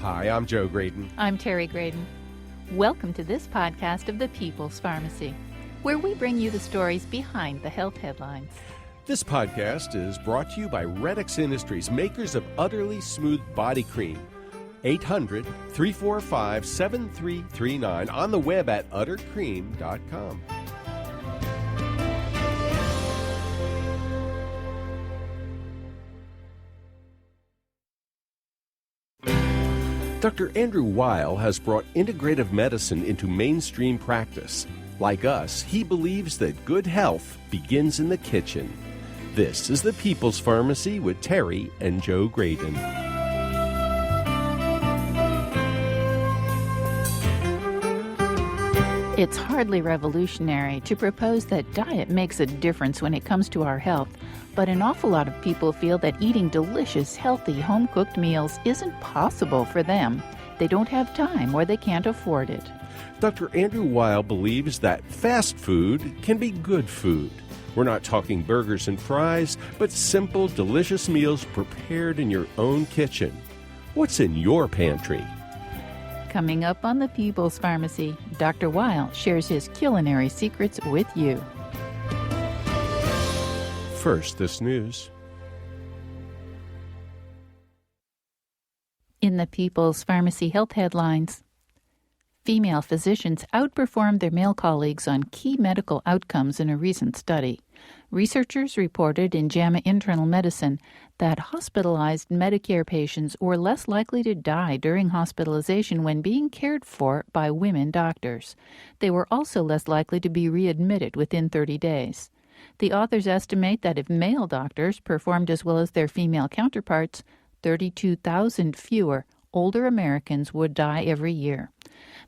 Hi, I'm Joe Graydon. I'm Terry Graydon. Welcome to this podcast of the People's Pharmacy, where we bring you the stories behind the health headlines. This podcast is brought to you by Redix Industries, makers of Utterly Smooth Body Cream. 800-345-7339, on the web at uttercream.com. Dr. Andrew Weil has brought integrative medicine into mainstream practice. Like us, he believes that good health begins in the kitchen. This is the People's Pharmacy with Terry and Joe Graydon. It's hardly revolutionary to propose that diet makes a difference when it comes to our health, but an awful lot of people feel that eating delicious, healthy, home-cooked meals isn't possible for them. They don't have time or they can't afford it. Dr. Andrew Weil believes that fast food can be good food. We're not talking burgers and fries, but simple, delicious meals prepared in your own kitchen. What's in your pantry? Coming up on the People's Pharmacy, Dr. Weil shares his culinary secrets with you. First, this news. In the People's Pharmacy health headlines, female physicians outperformed their male colleagues on key medical outcomes in a recent study. Researchers reported in JAMA Internal Medicine that hospitalized Medicare patients were less likely to die during hospitalization when being cared for by women doctors. They were also less likely to be readmitted within 30 days. The authors estimate that if male doctors performed as well as their female counterparts, 32,000 fewer older Americans would die every year.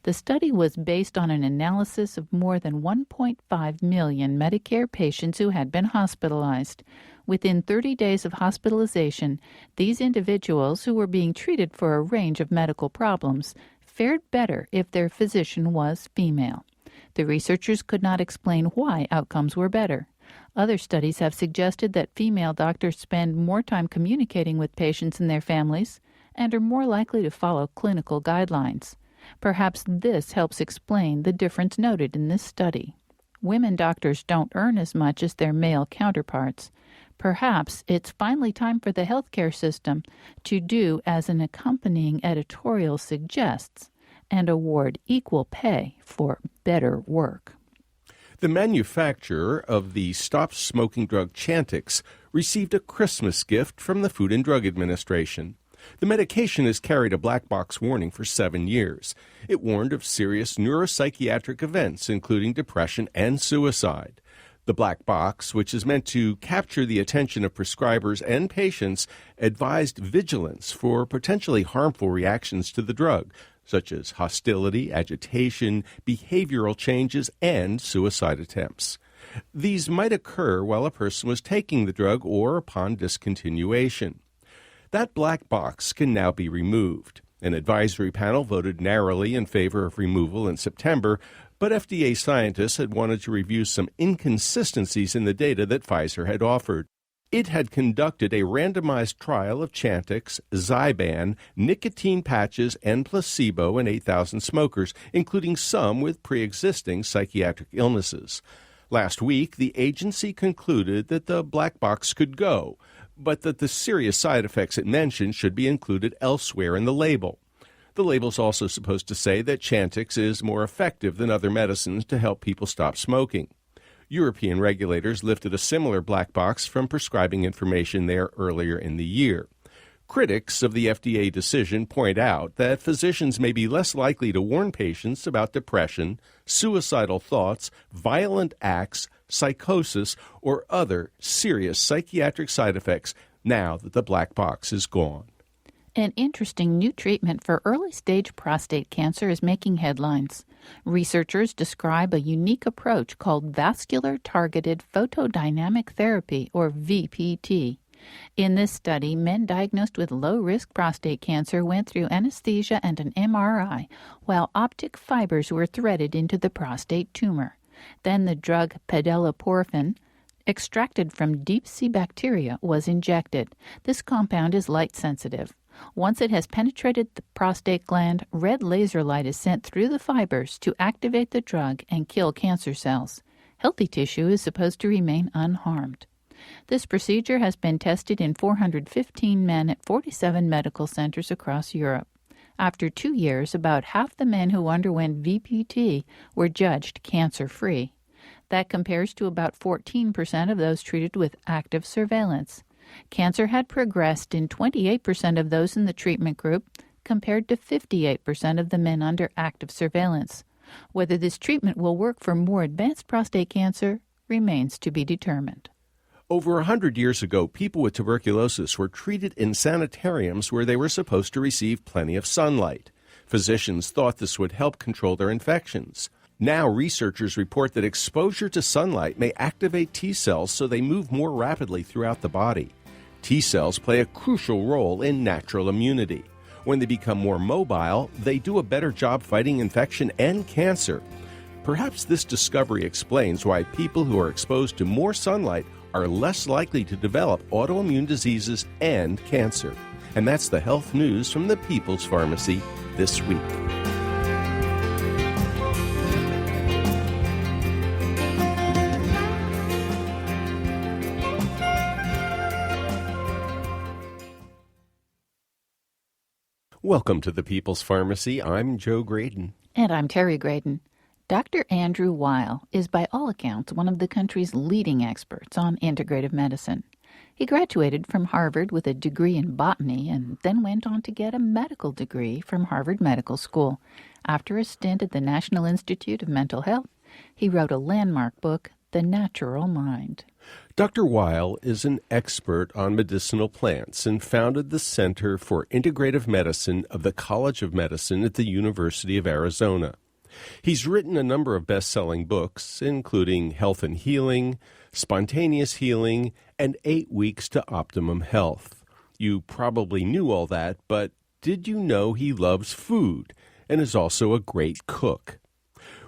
The study was based on an analysis of more than 1.5 million Medicare patients who had been hospitalized. Within 30 days of hospitalization, these individuals, who were being treated for a range of medical problems, fared better if their physician was female. The researchers could not explain why outcomes were better. Other studies have suggested that female doctors spend more time communicating with patients and their families and are more likely to follow clinical guidelines. Perhaps this helps explain the difference noted in this study. Women doctors don't earn as much as their male counterparts. Perhaps it's finally time for the healthcare system to do as an accompanying editorial suggests and award equal pay for better work. The manufacturer of the stop-smoking drug Chantix received a Christmas gift from the Food and Drug Administration. The medication has carried a black box warning for 7 years. It warned of serious neuropsychiatric events, including depression and suicide. The black box, which is meant to capture the attention of prescribers and patients, advised vigilance for potentially harmful reactions to the drug, such as hostility, agitation, behavioral changes, and suicide attempts. These might occur while a person was taking the drug or upon discontinuation. That black box can now be removed. An advisory panel voted narrowly in favor of removal in September, but FDA scientists had wanted to review some inconsistencies in the data that Pfizer had offered. It had conducted a randomized trial of Chantix, Zyban, nicotine patches, and placebo in 8,000 smokers, including some with pre-existing psychiatric illnesses. Last week, the agency concluded that the black box could go, but that the serious side effects it mentioned should be included elsewhere in the label. The label's also supposed to say that Chantix is more effective than other medicines to help people stop smoking. European regulators lifted a similar black box from prescribing information there earlier in the year. Critics of the FDA decision point out that physicians may be less likely to warn patients about depression, suicidal thoughts, violent acts, psychosis, or other serious psychiatric side effects now that the black box is gone. An interesting new treatment for early-stage prostate cancer is making headlines. Researchers describe a unique approach called vascular targeted photodynamic therapy, or VPT. In this study, men diagnosed with low-risk prostate cancer went through anesthesia and an MRI, while optic fibers were threaded into the prostate tumor. Then the drug pedilaporfin, extracted from deep-sea bacteria, was injected. This compound is light-sensitive. Once it has penetrated the prostate gland, red laser light is sent through the fibers to activate the drug and kill cancer cells. Healthy tissue is supposed to remain unharmed. This procedure has been tested in 415 men at 47 medical centers across Europe. After 2 years, about half the men who underwent VPT were judged cancer-free. That compares to about 14% of those treated with active surveillance. Cancer had progressed in 28% of those in the treatment group, compared to 58% of the men under active surveillance. Whether this treatment will work for more advanced prostate cancer remains to be determined. Over 100 years ago, people with tuberculosis were treated in sanitariums where they were supposed to receive plenty of sunlight. Physicians thought this would help control their infections. Now, researchers report that exposure to sunlight may activate T cells so they move more rapidly throughout the body. T cells play a crucial role in natural immunity. When they become more mobile, they do a better job fighting infection and cancer. Perhaps this discovery explains why people who are exposed to more sunlight are less likely to develop autoimmune diseases and cancer. And that's the health news from the People's Pharmacy this week. Welcome to the People's Pharmacy. I'm Joe Graydon. And I'm Terry Graydon. Dr. Andrew Weil is by all accounts one of the country's leading experts on integrative medicine. He graduated from Harvard with a degree in botany and then went on to get a medical degree from Harvard Medical School. After a stint at the National Institute of Mental Health, he wrote a landmark book, The Natural Mind. Dr. Weil is an expert on medicinal plants and founded the Center for Integrative Medicine of the College of Medicine at the University of Arizona. He's written a number of best-selling books, including Health and Healing, Spontaneous Healing, and 8 Weeks to Optimum Health. You probably knew all that, but did you know he loves food and is also a great cook?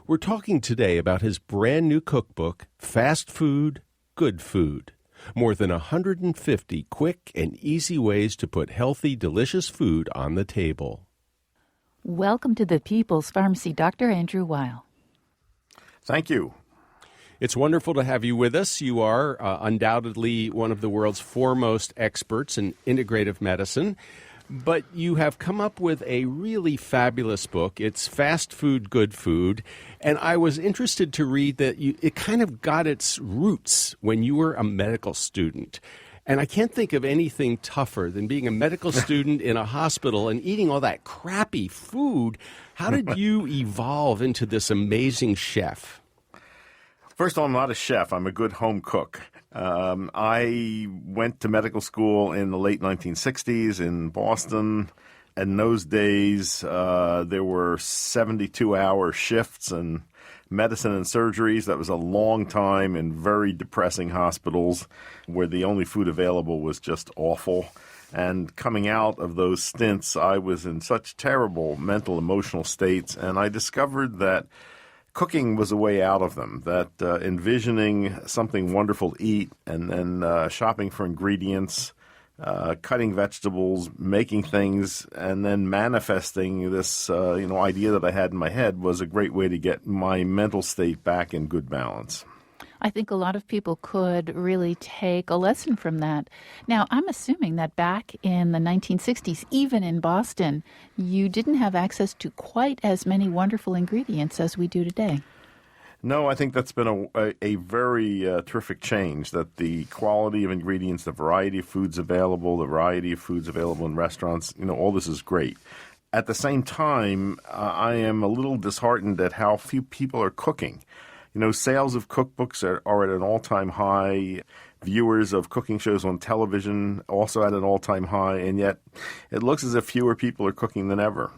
We're talking today about his brand new cookbook, Fast Food, Good Food. More than 150 quick and easy ways to put healthy, delicious food on the table. Welcome to the People's Pharmacy, Dr. Andrew Weil. Thank you. It's wonderful to have you with us. You are undoubtedly one of the world's foremost experts in integrative medicine, but you have come up with a really fabulous book. It's Fast Food, Good Food, and I was interested to read that it kind of got its roots when you were a medical student. And I can't think of anything tougher than being a medical student in a hospital and eating all that crappy food. How did you evolve into this amazing chef? First of all, I'm not a chef. I'm a good home cook. I went to medical school in the late 1960s in Boston. In those days, there were 72-hour shifts and medicine and surgeries. That was a long time in very depressing hospitals where the only food available was just awful. And coming out of those stints, I was in such terrible mental, emotional states, and I discovered that cooking was a way out of them, that envisioning something wonderful to eat and then shopping for ingredients, cutting vegetables, making things, and then manifesting this idea that I had in my head was a great way to get my mental state back in good balance. I think a lot of people could really take a lesson from that. Now, I'm assuming that back in the 1960s, even in Boston, you didn't have access to quite as many wonderful ingredients as we do today. No, I think that's been a very terrific change, that the quality of ingredients, the variety of foods available, in restaurants, all this is great. At the same time, I am a little disheartened at how few people are cooking. Sales of cookbooks are at an all-time high. Viewers of cooking shows on television also at an all-time high, and yet it looks as if fewer people are cooking than ever.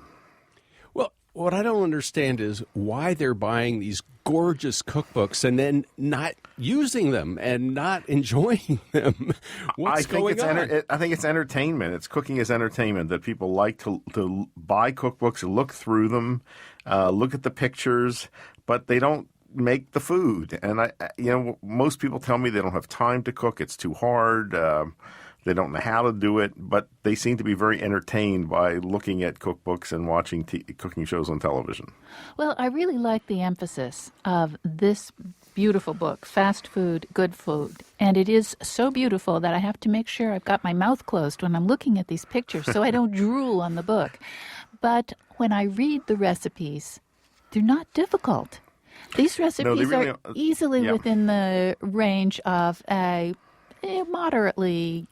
Well, what I don't understand is why they're buying these gorgeous cookbooks and then not using them and not enjoying them. What's going on? I think it's entertainment. It's cooking as entertainment, that people like to buy cookbooks, look through them, look at the pictures, but they don't make the food. And most people tell me they don't have time to cook. It's too hard. They don't know how to do it, but they seem to be very entertained by looking at cookbooks and watching cooking shows on television. Well, I really like the emphasis of this beautiful book, Fast Food, Good Food. And it is so beautiful that I have to make sure I've got my mouth closed when I'm looking at these pictures so I don't drool on the book. But when I read the recipes, they're not difficult. These recipes are easily within the range of a moderately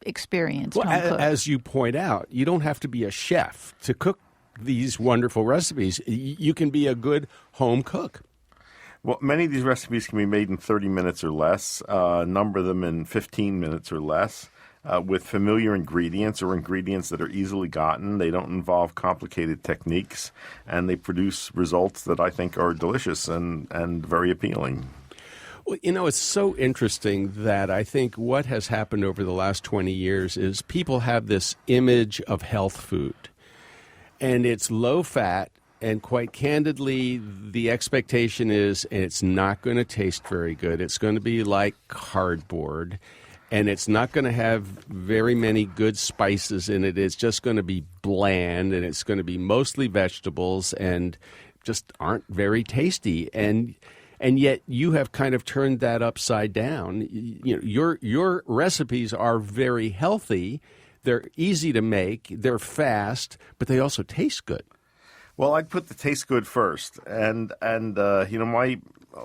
experienced home cook. As you point out, you don't have to be a chef to cook these wonderful recipes. You can be a good home cook. Well, many of these recipes can be made in 30 minutes or less, a number of them in 15 minutes or less, with familiar ingredients or ingredients that are easily gotten. They don't involve complicated techniques, and they produce results that I think are delicious and very appealing. Well, it's so interesting that I think what has happened over the last 20 years is people have this image of health food, and it's low fat, and quite candidly, the expectation is it's not going to taste very good. It's going to be like cardboard, and it's not going to have very many good spices in it. It's just going to be bland, and it's going to be mostly vegetables and just aren't very tasty. And yet you have kind of turned that upside down. Your recipes are very healthy. They're easy to make. They're fast, but they also taste good. Well, I'd put the taste good first. And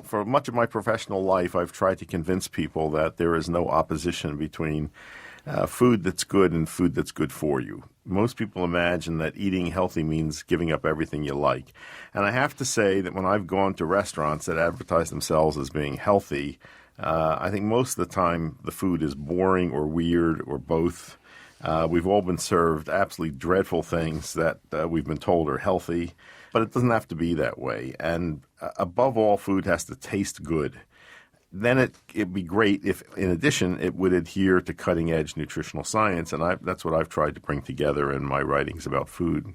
for much of my professional life, I've tried to convince people that there is no opposition between food that's good and food that's good for you. Most people imagine that eating healthy means giving up everything you like. And I have to say that when I've gone to restaurants that advertise themselves as being healthy, I think most of the time the food is boring or weird or both. We've all been served absolutely dreadful things that we've been told are healthy, but it doesn't have to be that way. And above all, food has to taste good. Then it'd be great if, in addition, it would adhere to cutting-edge nutritional science, and that's what I've tried to bring together in my writings about food.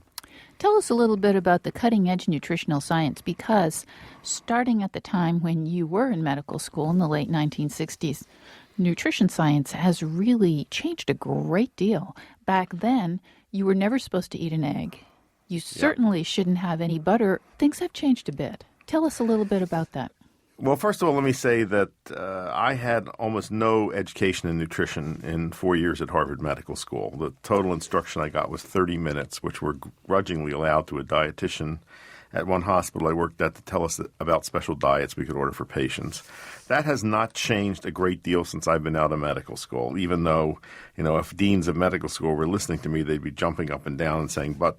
Tell us a little bit about the cutting-edge nutritional science, because starting at the time when you were in medical school in the late 1960s, nutrition science has really changed a great deal. Back then, you were never supposed to eat an egg. You certainly shouldn't have any butter. Things have changed a bit. Tell us a little bit about that. Well, first of all, let me say that I had almost no education in nutrition in 4 years at Harvard Medical School. The total instruction I got was 30 minutes, which were grudgingly allowed to a dietitian at one hospital I worked at to tell us about special diets we could order for patients. That has not changed a great deal since I've been out of medical school, even though, if deans of medical school were listening to me, they'd be jumping up and down and saying, but.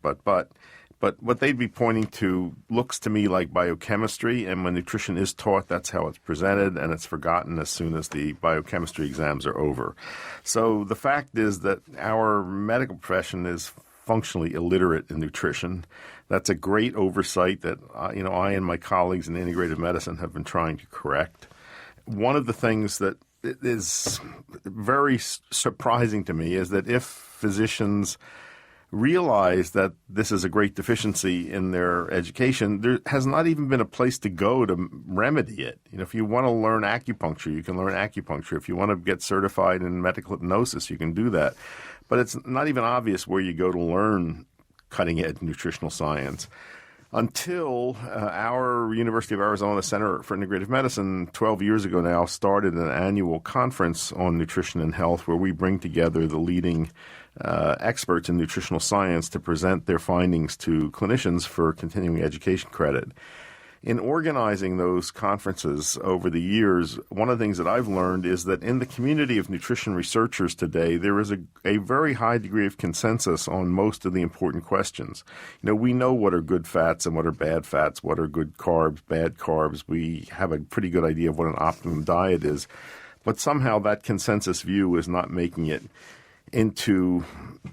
But what they'd be pointing to looks to me like biochemistry, and when nutrition is taught, that's how it's presented, and it's forgotten as soon as the biochemistry exams are over. So the fact is that our medical profession is functionally illiterate in nutrition. That's a great oversight that I and my colleagues in integrative medicine have been trying to correct. One of the things that is very surprising to me is that if physicians realize that this is a great deficiency in their education, there has not even been a place to go to remedy it. If you want to learn acupuncture, you can learn acupuncture. If you want to get certified in medical hypnosis, you can do that. But it's not even obvious where you go to learn cutting-edge nutritional science until our University of Arizona Center for Integrative Medicine 12 years ago now started an annual conference on nutrition and health where we bring together the leading experts in nutritional science to present their findings to clinicians for continuing education credit. In organizing those conferences over the years, one of the things that I've learned is that in the community of nutrition researchers today, there is a very high degree of consensus on most of the important questions. We know what are good fats and what are bad fats, what are good carbs, bad carbs. We have a pretty good idea of what an optimum diet is. But somehow that consensus view is not making it into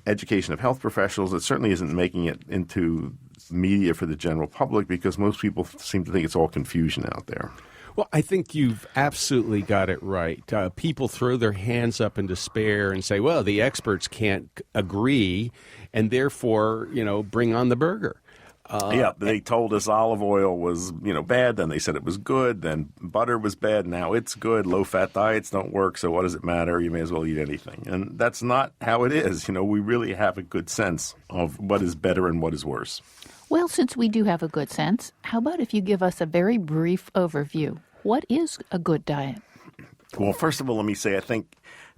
education of health professionals. It certainly isn't making it into media for the general public because most people seem to think it's all confusion out there. Well, I think you've absolutely got it right. People throw their hands up in despair and say, well, the experts can't agree, and therefore, bring on the burger. They told us olive oil was, bad. Then they said it was good. Then butter was bad. Now it's good. Low-fat diets don't work, so what does it matter? You may as well eat anything. And that's not how it is. We really have a good sense of what is better and what is worse. Well, since we do have a good sense, how about if you give us a very brief overview? What is a good diet? Well, first of all, let me say I think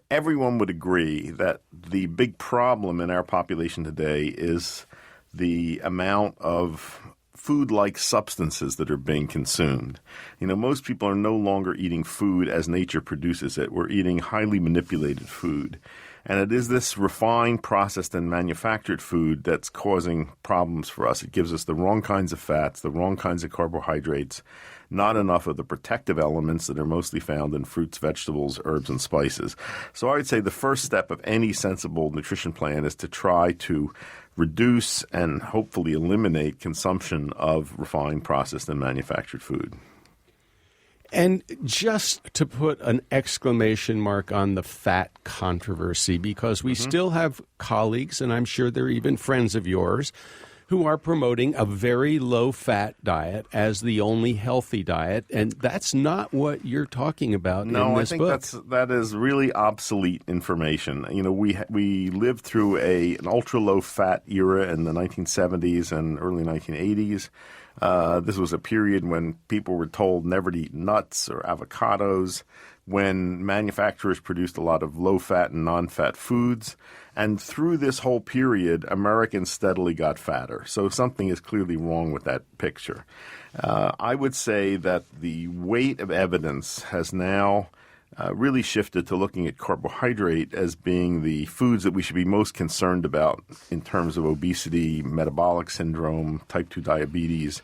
everyone would agree that the big problem in our population today is the amount of food-like substances that are being consumed. Most people are no longer eating food as nature produces it. We're eating highly manipulated food. And it is this refined, processed, and manufactured food that's causing problems for us. It gives us the wrong kinds of fats, the wrong kinds of carbohydrates, not enough of the protective elements that are mostly found in fruits, vegetables, herbs, and spices. So I would say the first step of any sensible nutrition plan is to try to reduce and hopefully eliminate consumption of refined, processed, and manufactured food. And just to put an exclamation mark on the fat controversy, because we still have colleagues, and I'm sure they're even friends of yours, who are promoting a very low-fat diet as the only healthy diet, and that's not what you're talking about in this book. No, I think that is really obsolete information. We lived through an ultra-low-fat era in the 1970s and early 1980s. This was a period when people were told never to eat nuts or avocados, when manufacturers produced a lot of low-fat and non-fat foods. And through this whole period, Americans steadily got fatter. So something is clearly wrong with that picture. I would say that the weight of evidence has now really shifted to looking at carbohydrate as being the foods that we should be most concerned about in terms of obesity, metabolic syndrome, type 2 diabetes.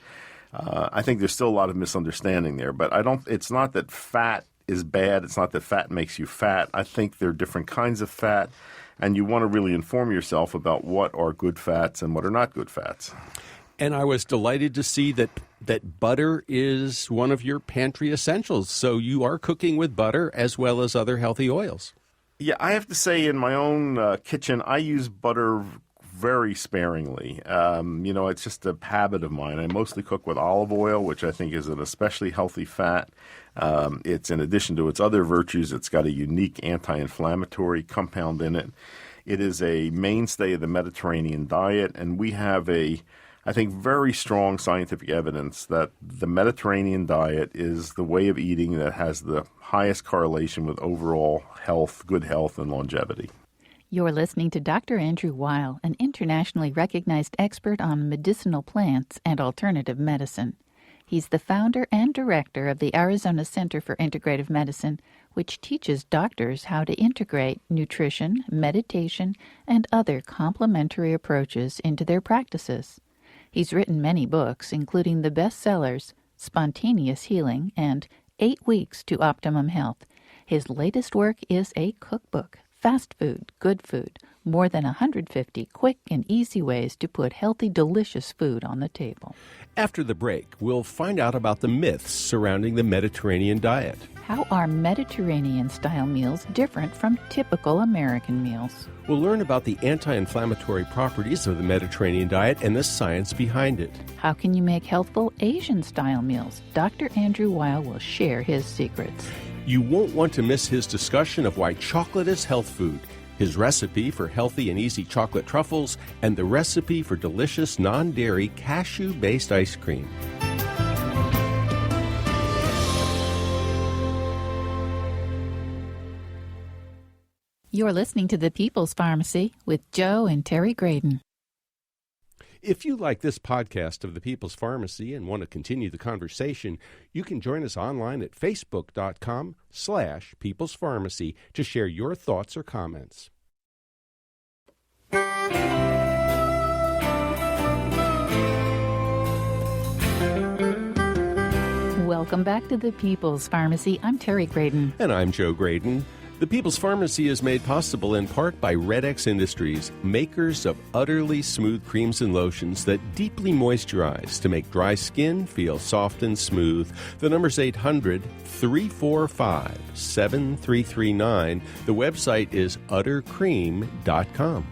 I think there's still a lot of misunderstanding there, but it's not that fat is bad. It's not that fat makes you fat. I think there are different kinds of fat, and you want to really inform yourself about what are good fats and what are not good fats. And I was delighted to see that butter is one of your pantry essentials. So you are cooking with butter as well as other healthy oils. Yeah, I have to say in my own kitchen, I use butter very sparingly. It's just a habit of mine. I mostly cook with olive oil, which I think is an especially healthy fat. It's in addition to its other virtues, it's got a unique anti-inflammatory compound in it. It is a mainstay of the Mediterranean diet, and we have I think very strong scientific evidence that the Mediterranean diet is the way of eating that has the highest correlation with overall health, good health, and longevity. You're listening to Dr. Andrew Weil, an internationally recognized expert on medicinal plants and alternative medicine. He's the founder and director of the Arizona Center for Integrative Medicine, which teaches doctors how to integrate nutrition, meditation, and other complementary approaches into their practices. He's written many books, including the bestsellers Spontaneous Healing and 8 Weeks to Optimum Health. His latest work is a cookbook, Fast Food, Good Food, more than 150 quick and easy ways to put healthy, delicious food on the table. After the break, we'll find out about the myths surrounding the Mediterranean diet. How are Mediterranean-style meals different from typical American meals? We'll learn about the anti-inflammatory properties of the Mediterranean diet and the science behind it. How can you make healthful Asian-style meals? Dr. Andrew Weil will share his secrets. You won't want to miss his discussion of why chocolate is health food, his recipe for healthy and easy chocolate truffles, and the recipe for delicious non-dairy cashew-based ice cream. You're listening to The People's Pharmacy with Joe and Terry Graydon. If you like this podcast of The People's Pharmacy and want to continue the conversation, you can join us online at facebook.com/People's Pharmacy to share your thoughts or comments. Welcome back to The People's Pharmacy. I'm Terry Graydon. And I'm Joe Graydon. The People's Pharmacy is made possible in part by Red X Industries, makers of utterly smooth creams and lotions that deeply moisturize to make dry skin feel soft and smooth. The number's 800-345-7339. The website is uttercream.com.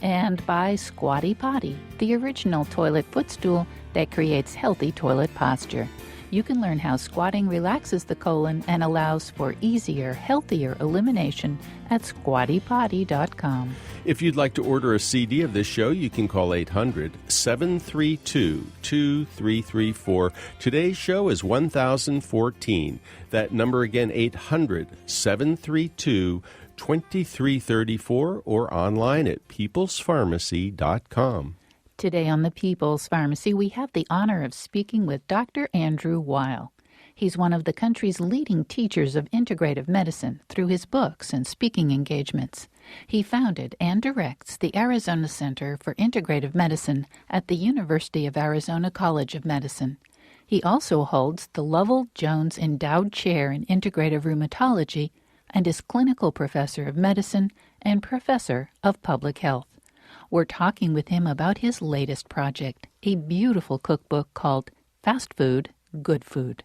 and by Squatty Potty, the original toilet footstool that creates healthy toilet posture. You can learn how squatting relaxes the colon and allows for easier, healthier elimination at squattypotty.com. If you'd like to order a CD of this show, you can call 800-732-2334. Today's show is 1014. That number again, 800-732-2334, or online at peoplespharmacy.com. Today on the People's Pharmacy, we have the honor of speaking with Dr. Andrew Weil. He's one of the country's leading teachers of integrative medicine through his books and speaking engagements. He founded and directs the Arizona Center for Integrative Medicine at the University of Arizona College of Medicine. He also holds the Lovell Jones Endowed Chair in Integrative Rheumatology and is clinical professor of medicine and professor of public health. We're talking with him about his latest project, a beautiful cookbook called Fast Food, Good Food.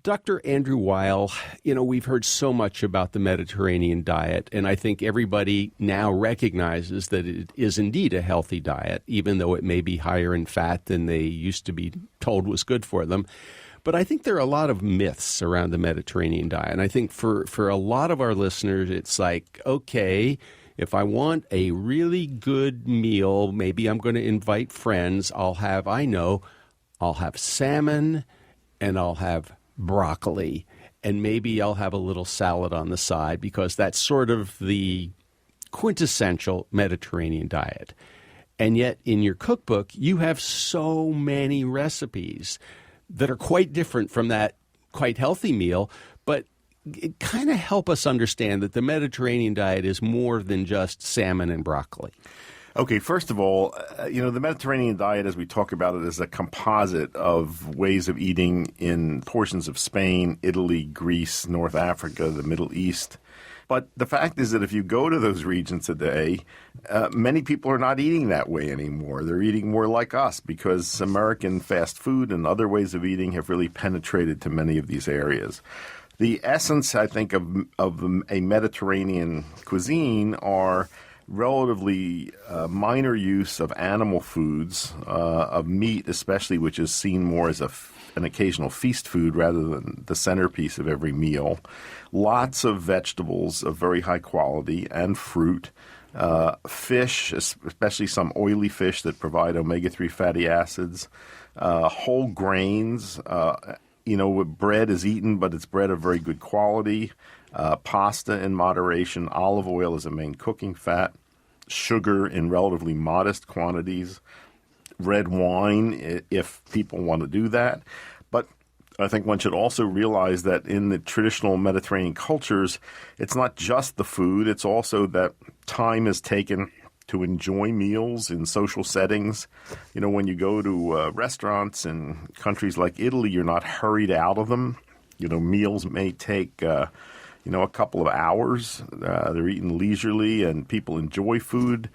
Dr. Andrew Weil, we've heard so much about the Mediterranean diet, and I think everybody now recognizes that it is indeed a healthy diet, even though it may be higher in fat than they used to be told was good for them. But I think there are a lot of myths around the Mediterranean diet, and I think for a lot of our listeners, it's like, okay, if I want a really good meal, maybe I'm going to invite friends. I'll have salmon and I'll have broccoli, and maybe I'll have a little salad on the side, because that's sort of the quintessential Mediterranean diet. And yet in your cookbook, you have so many recipes that are quite different from that quite healthy meal, but it kind of help us understand that the Mediterranean diet is more than just salmon and broccoli. Okay, first of all, the Mediterranean diet, as we talk about it, is a composite of ways of eating in portions of Spain, Italy, Greece, North Africa, the Middle East. But the fact is that if you go to those regions today, many people are not eating that way anymore. They're eating more like us, because American fast food and other ways of eating have really penetrated to many of these areas. The essence, I think, of a Mediterranean cuisine are relatively minor use of animal foods, of meat especially, which is seen more as an occasional feast food rather than the centerpiece of every meal. Lots of vegetables of very high quality and fruit. Fish, especially some oily fish that provide omega-3 fatty acids. Whole grains. Bread is eaten, but it's bread of very good quality. Pasta in moderation. Olive oil is a main cooking fat. Sugar in relatively modest quantities. Red wine, if people want to do that. But I think one should also realize that in the traditional Mediterranean cultures, it's not just the food. It's also that time is taken to enjoy meals in social settings. When you go to restaurants in countries like Italy, you're not hurried out of them. Meals may take a couple of hours. They're eaten leisurely, and people enjoy food.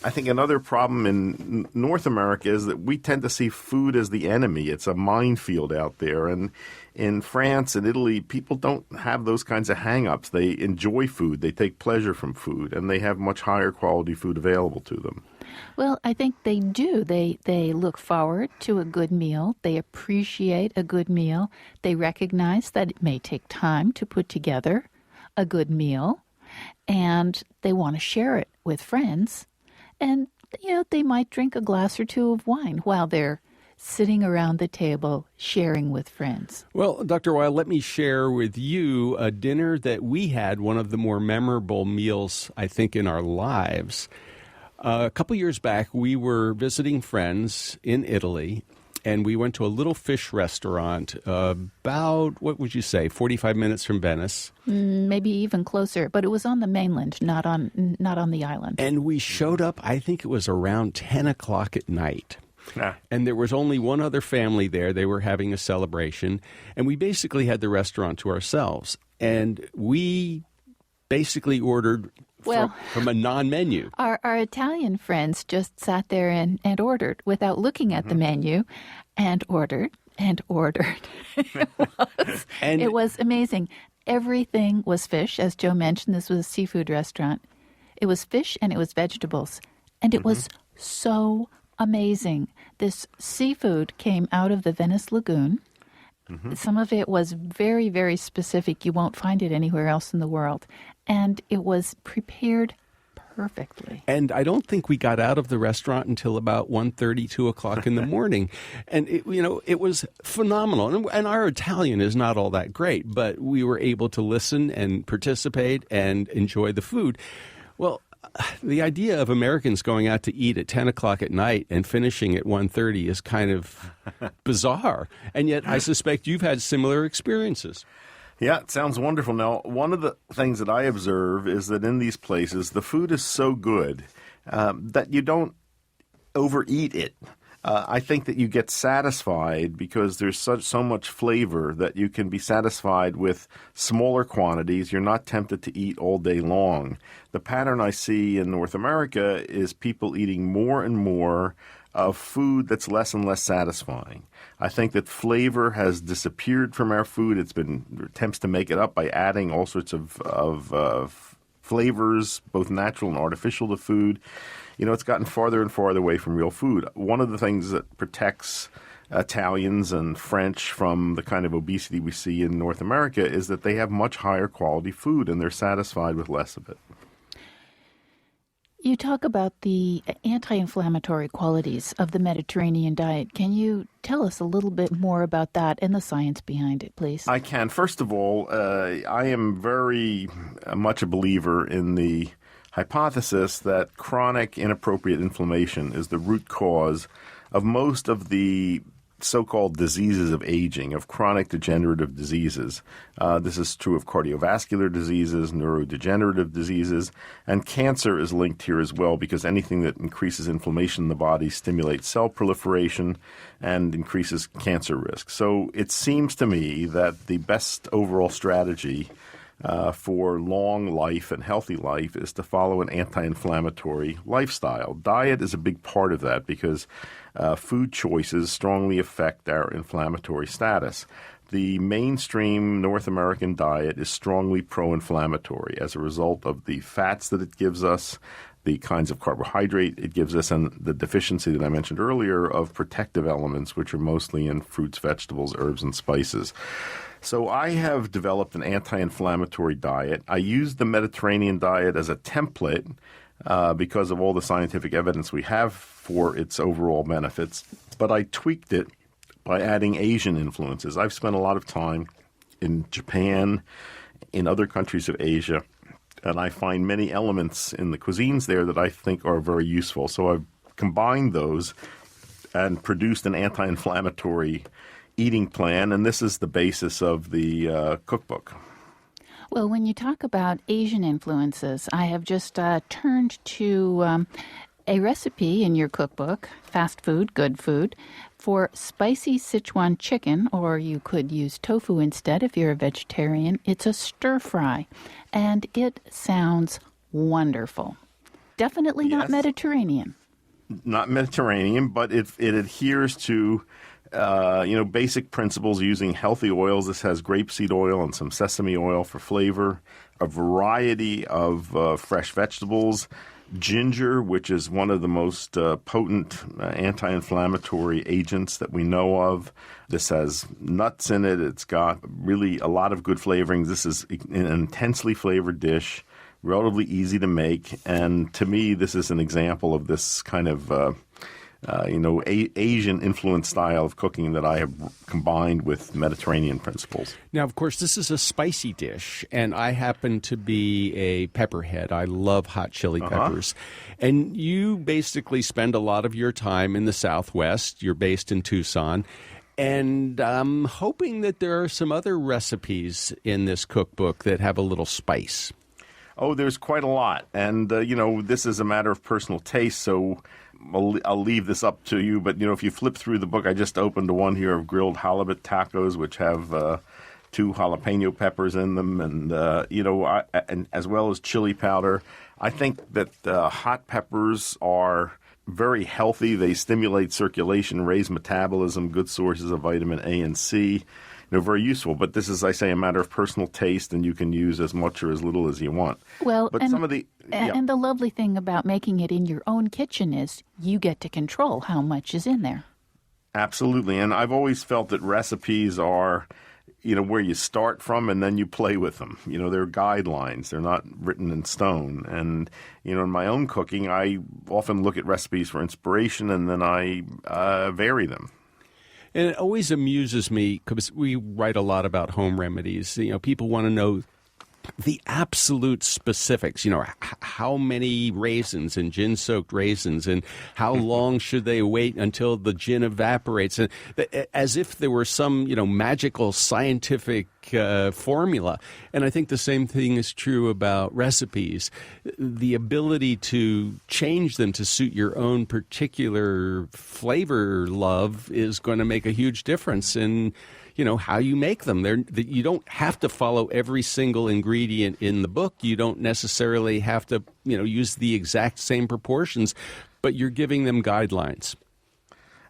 I think another problem in North America is that we tend to see food as the enemy. It's a minefield out there. And in France and Italy, people don't have those kinds of hang-ups. They enjoy food. They take pleasure from food, and they have much higher quality food available to them. Well, I think they do. They look forward to a good meal. They appreciate a good meal. They recognize that it may take time to put together a good meal, and they want to share it with friends. And, they might drink a glass or two of wine while they're sitting around the table sharing with friends. Well, Dr. Weil, let me share with you a dinner that we had, one of the more memorable meals, I think, in our lives. A couple years back, we were visiting friends in Italy, and we went to a little fish restaurant about, what would you say, 45 minutes from Venice? Maybe even closer, but it was on the mainland, not on the island. And we showed up, I think it was around 10 o'clock at night. And there was only one other family there. They were having a celebration, and we basically had the restaurant to ourselves. And we basically ordered from a non-menu. Our Italian friends just sat there and ordered without looking at the menu, and ordered and ordered. It was amazing. Everything was fish. As Joe mentioned, this was a seafood restaurant. It was fish and it was vegetables. And it was so amazing. This seafood came out of the Venice Lagoon. Some of it was very, very specific. You won't find it anywhere else in the world. And it was prepared perfectly. And I don't think we got out of the restaurant until about 1:30, 2 o'clock in the morning. And, it was phenomenal. And our Italian is not all that great, but we were able to listen and participate and enjoy the food. Well, the idea of Americans going out to eat at 10 o'clock at night and finishing at 1:30 is kind of bizarre. And yet I suspect you've had similar experiences. Yeah, it sounds wonderful. Now, one of the things that I observe is that in these places, the food is so good that you don't overeat it. I think that you get satisfied because there's so much flavor that you can be satisfied with smaller quantities. You're not tempted to eat all day long. The pattern I see in North America is people eating more and more of food that's less and less satisfying. I think that flavor has disappeared from our food. It's been attempts to make it up by adding all sorts of flavors, both natural and artificial, to food. It's gotten farther and farther away from real food. One of the things that protects Italians and French from the kind of obesity we see in North America is that they have much higher quality food and they're satisfied with less of it. You talk about the anti-inflammatory qualities of the Mediterranean diet. Can you tell us a little bit more about that and the science behind it, please? I can. First of all, I am very much a believer in the hypothesis that chronic inappropriate inflammation is the root cause of most of the so-called diseases of aging, of chronic degenerative diseases. This is true of cardiovascular diseases, neurodegenerative diseases, and cancer is linked here as well because anything that increases inflammation in the body stimulates cell proliferation and increases cancer risk. So it seems to me that the best overall strategy for long life and healthy life is to follow an anti-inflammatory lifestyle. Diet is a big part of that because food choices strongly affect our inflammatory status. The mainstream North American diet is strongly pro-inflammatory as a result of the fats that it gives us, the kinds of carbohydrate it gives us, and the deficiency that I mentioned earlier of protective elements, which are mostly in fruits, vegetables, herbs, and spices. So I have developed an anti-inflammatory diet. I use the Mediterranean diet as a template because of all the scientific evidence we have for its overall benefits, but I tweaked it by adding Asian influences. I've spent a lot of time in Japan, in other countries of Asia, and I find many elements in the cuisines there that I think are very useful. So I've combined those and produced an anti-inflammatory eating plan, and this is the basis of the cookbook. Well, when you talk about Asian influences, I have just turned to a recipe in your cookbook, Fast Food, Good Food, for spicy Sichuan chicken, or you could use tofu instead if you're a vegetarian. It's a stir fry, and it sounds wonderful. Definitely not Mediterranean. Not Mediterranean, but it adheres to basic principles using healthy oils. This has grapeseed oil and some sesame oil for flavor, a variety of fresh vegetables, ginger, which is one of the most potent anti-inflammatory agents that we know of. This has nuts in it. It's got really a lot of good flavorings. This is an intensely flavored dish, relatively easy to make, and to me, this is an example of this kind of Asian influenced style of cooking that I have combined with Mediterranean principles. Now, of course, this is a spicy dish, and I happen to be a pepperhead. I love hot chili peppers. And you basically spend a lot of your time in the Southwest. You're based in Tucson. And I'm hoping that there are some other recipes in this cookbook that have a little spice. Oh, there's quite a lot. And, this is a matter of personal taste, so I'll leave this up to you. But, if you flip through the book, I just opened one here of grilled halibut tacos, which have 2 jalapeno peppers in them, and, and as well as chili powder. I think that hot peppers are very healthy. They stimulate circulation, raise metabolism, good sources of vitamin A and C. very useful. But this is, I say, a matter of personal taste, and you can use as much or as little as you want. Well, but and the lovely thing about making it in your own kitchen is you get to control how much is in there. Absolutely. And I've always felt that recipes are, where you start from and then you play with them. They're guidelines. They're not written in stone. And, in my own cooking, I often look at recipes for inspiration and then I vary them. And it always amuses me because we write a lot about home remedies. People want to know the absolute specifics, how many raisins and gin-soaked raisins and how long should they wait until the gin evaporates, and as if there were some, magical scientific formula. And I think the same thing is true about recipes. The ability to change them to suit your own particular flavor love is going to make a huge difference in how you make them. You don't have to follow every single ingredient in the book. You don't necessarily have to, use the exact same proportions, but you're giving them guidelines.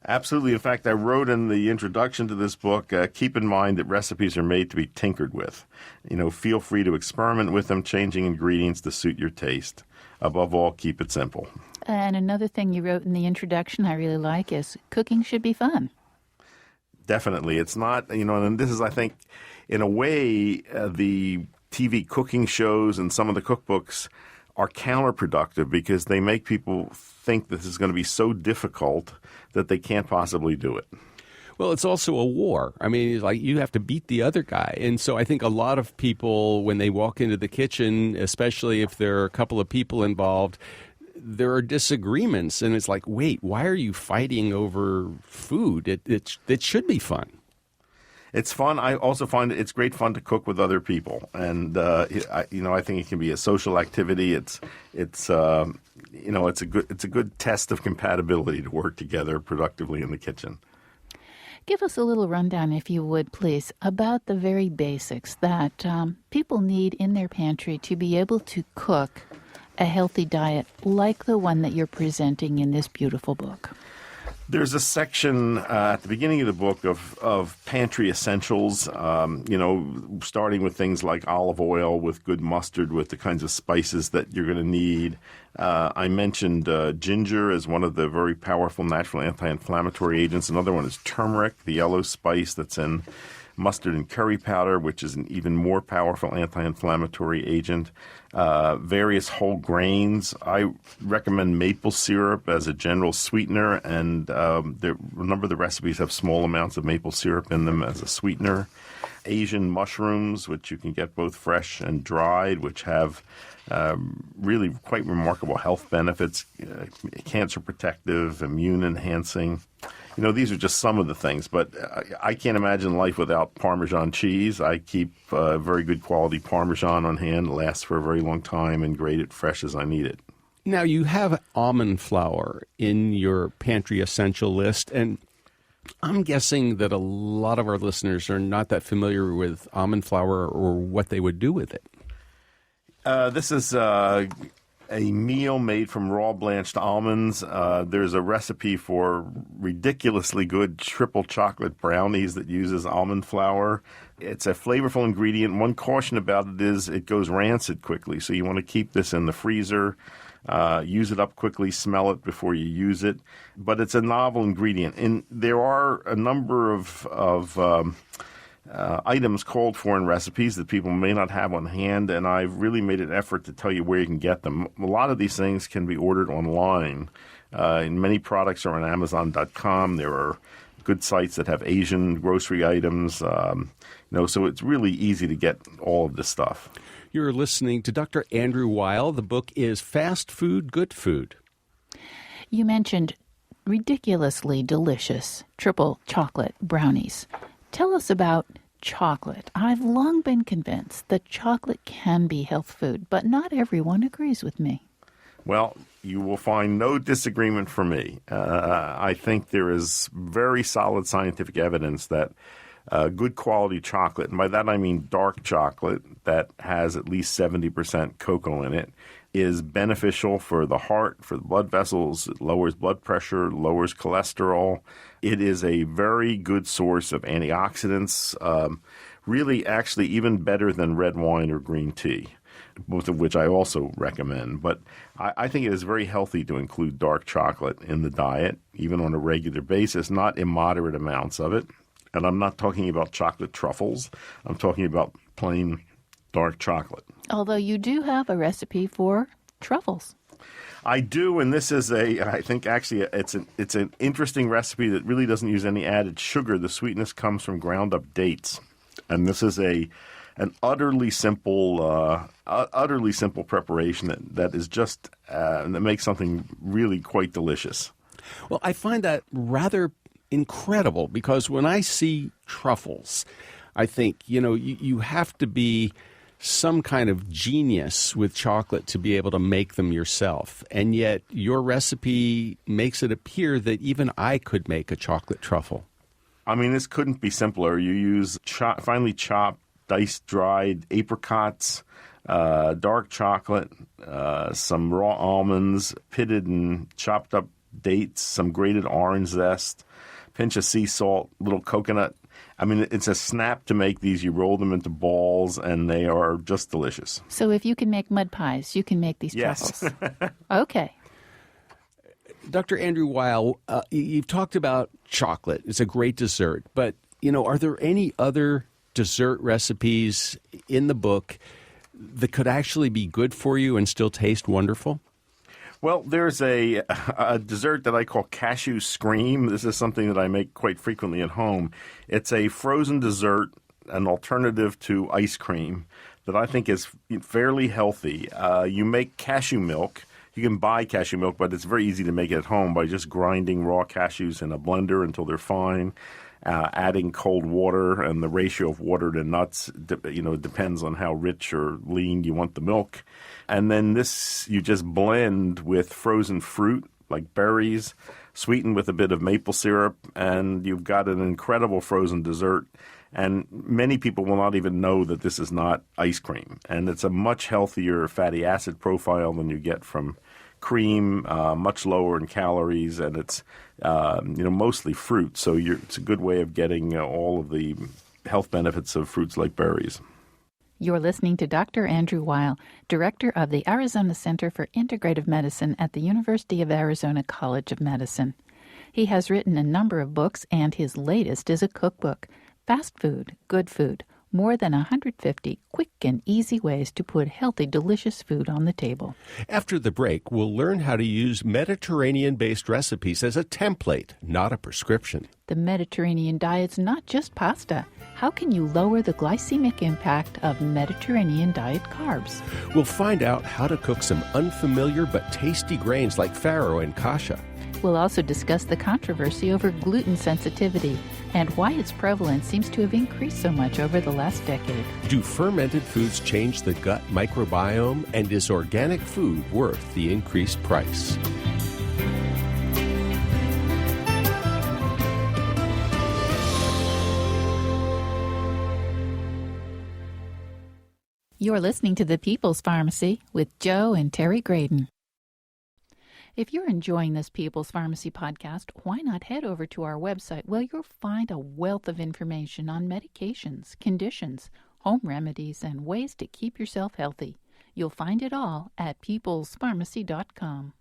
Absolutely. In fact, I wrote in the introduction to this book, keep in mind that recipes are made to be tinkered with. Feel free to experiment with them, changing ingredients to suit your taste. Above all, keep it simple. And another thing you wrote in the introduction I really like is cooking should be fun. Definitely. It's not, and this is, I think, in a way, the TV cooking shows and some of the cookbooks are counterproductive because they make people think this is going to be so difficult that they can't possibly do it. Well, it's also a war. I mean, it's like you have to beat the other guy. And so I think a lot of people, when they walk into the kitchen, especially if there are a couple of people involved, there are disagreements, and it's like, wait, why are you fighting over food? It should be fun. It's fun. I also find it's great fun to cook with other people, and I think it can be a social activity. It's a good test of compatibility to work together productively in the kitchen. Give us a little rundown, if you would, please, about the very basics that people need in their pantry to be able to cook a healthy diet like the one that you're presenting in this beautiful book. There's a section at the beginning of the book of pantry essentials, starting with things like olive oil with good mustard, with the kinds of spices that you're going to need. I mentioned ginger as one of the very powerful natural anti-inflammatory agents. Another one is turmeric, the yellow spice that's in mustard and curry powder, which is an even more powerful anti-inflammatory agent. Various whole grains. I recommend maple syrup as a general sweetener, and a number of the recipes have small amounts of maple syrup in them as a sweetener. Asian mushrooms, which you can get both fresh and dried, which have really quite remarkable health benefits, cancer protective, immune enhancing. These are just some of the things, but I can't imagine life without Parmesan cheese. I keep very good quality Parmesan on hand. It lasts for a very long time, and grate it fresh as I need it. Now, you have almond flour in your pantry essential list, and I'm guessing that a lot of our listeners are not that familiar with almond flour or what they would do with it. This is a meal made from raw blanched almonds. There's a recipe for ridiculously good triple chocolate brownies that uses almond flour. It's a flavorful ingredient. One caution about it is it goes rancid quickly, so you want to keep this in the freezer. Use it up quickly, smell it before you use it. But it's a novel ingredient. And there are a number of items called for in recipes that people may not have on hand, and I've really made an effort to tell you where you can get them. A lot of these things can be ordered online. And many products are on Amazon.com. There are good sites that have Asian grocery items. So it's really easy to get all of this stuff. You're listening to Dr. Andrew Weil. The book is Fast Food, Good Food. You mentioned ridiculously delicious triple chocolate brownies. Tell us about chocolate. I've long been convinced that chocolate can be health food, but not everyone agrees with me. Well, you will find no disagreement from me. I think there is very solid scientific evidence that good quality chocolate, and by that I mean dark chocolate that has at least 70% cocoa in it, is beneficial for the heart, for the blood vessels. It lowers blood pressure, lowers cholesterol. It is a very good source of antioxidants, really actually even better than red wine or green tea, both of which I also recommend. But I think it is very healthy to include dark chocolate in the diet, even on a regular basis, not immoderate amounts of it. And I'm not talking about chocolate truffles. I'm talking about plain dark chocolate. Although you do have a recipe for truffles. I do, and this is I think actually it's an interesting recipe that really doesn't use any added sugar. The sweetness comes from ground up dates. And this is an utterly simple preparation that is just that makes something really quite delicious. Well, I find that rather incredible because when I see truffles, I think, you have to be some kind of genius with chocolate to be able to make them yourself. And yet your recipe makes it appear that even I could make a chocolate truffle. I mean, this couldn't be simpler. You use finely chopped, diced, dried apricots, dark chocolate, some raw almonds, pitted and chopped up dates, some grated orange zest, pinch of sea salt, little coconut. I mean, it's a snap to make these. You roll them into balls, and they are just delicious. So if you can make mud pies, you can make these Yes. truffles. Okay. Dr. Andrew Weil, you've talked about chocolate. It's a great dessert. But, are there any other dessert recipes in the book that could actually be good for you and still taste wonderful? Well, there's a dessert that I call cashew scream. This is something that I make quite frequently at home. It's a frozen dessert, an alternative to ice cream that I think is fairly healthy. You make cashew milk. You can buy cashew milk, but it's very easy to make it at home by just grinding raw cashews in a blender until they're fine, adding cold water, and the ratio of water to nuts, depends on how rich or lean you want the milk. And then this you just blend with frozen fruit like berries, sweetened with a bit of maple syrup, and you've got an incredible frozen dessert. And many people will not even know that this is not ice cream. And it's a much healthier fatty acid profile than you get from cream, much lower in calories, and it's mostly fruit. So it's a good way of getting all of the health benefits of fruits like berries. You're listening to Dr. Andrew Weil, director of the Arizona Center for Integrative Medicine at the University of Arizona College of Medicine. He has written a number of books, and his latest is a cookbook, Fast Food, Good Food, more than 150 quick and easy ways to put healthy, delicious food on the table. After the break, we'll learn how to use Mediterranean-based recipes as a template, not a prescription. The Mediterranean diet's not just pasta. How can you lower the glycemic impact of Mediterranean diet carbs? We'll find out how to cook some unfamiliar but tasty grains like farro and kasha. We'll also discuss the controversy over gluten sensitivity and why its prevalence seems to have increased so much over the last decade. Do fermented foods change the gut microbiome? And is organic food worth the increased price? You're listening to The People's Pharmacy with Joe and Terry Graydon. If you're enjoying this People's Pharmacy podcast, why not head over to our website where you'll find a wealth of information on medications, conditions, home remedies, and ways to keep yourself healthy. You'll find it all at peoplespharmacy.com.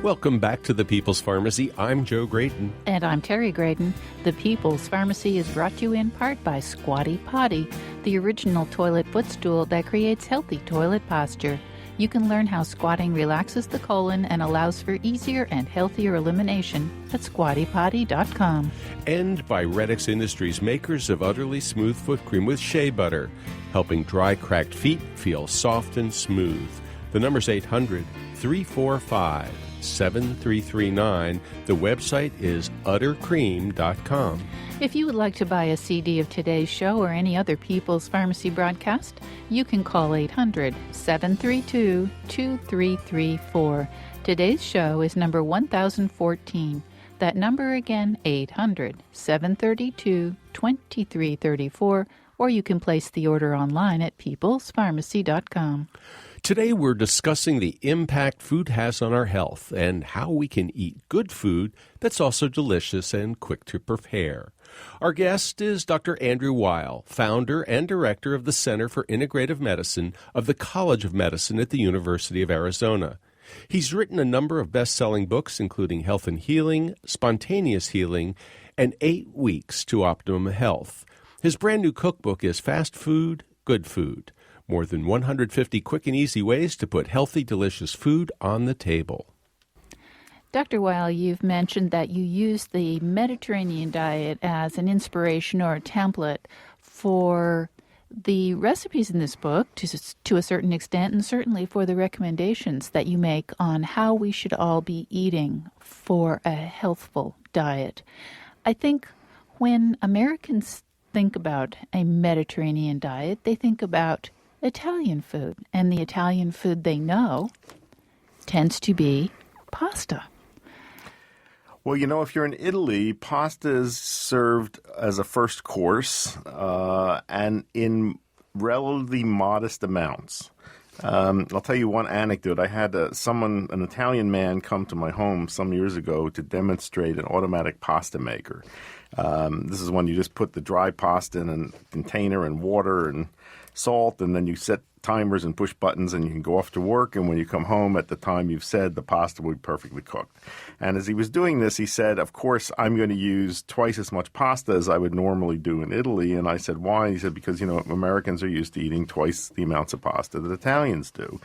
Welcome back to the People's Pharmacy. I'm Joe Graydon. And I'm Terry Graydon. The People's Pharmacy is brought to you in part by Squatty Potty, the original toilet footstool that creates healthy toilet posture. You can learn how squatting relaxes the colon and allows for easier and healthier elimination at squattypotty.com. And by Redix Industries, makers of utterly smooth foot cream with shea butter, helping dry, cracked feet feel soft and smooth. The number's 800-345-7339. The website is uttercream.com. If you would like to buy a CD of today's show or any other People's Pharmacy broadcast, you can call 800-732-2334. Today's show is number 1014, That number again, 800-732-2334, or you can place the order online at peoplespharmacy.com. Today we're discussing the impact food has on our health and how we can eat good food that's also delicious and quick to prepare. Our guest is Dr. Andrew Weil, founder and director of the Center for Integrative Medicine of the College of Medicine at the University of Arizona. He's written a number of best-selling books, including Health and Healing, Spontaneous Healing, and 8 Weeks to Optimum Health. His brand new cookbook is Fast Food, Good Food. More than 150 quick and easy ways to put healthy, delicious food on the table. Dr. Weil, you've mentioned that you use the Mediterranean diet as an inspiration or a template for the recipes in this book to a certain extent, and certainly for the recommendations that you make on how we should all be eating for a healthful diet. I think when Americans think about a Mediterranean diet, they think about Italian food, and the Italian food they know tends to be pasta. Well, if you're in Italy, pasta is served as a first course and in relatively modest amounts. I'll tell you one anecdote. I had an Italian man, come to my home some years ago to demonstrate an automatic pasta maker. This is when you just put the dry pasta in a container and water and salt, and then you set timers and push buttons, and you can go off to work, and when you come home at the time you've said, the pasta will be perfectly cooked. And as he was doing this, he said, of course, I'm going to use twice as much pasta as I would normally do in Italy. And I said, why? He said, because, Americans are used to eating twice the amounts of pasta that Italians do.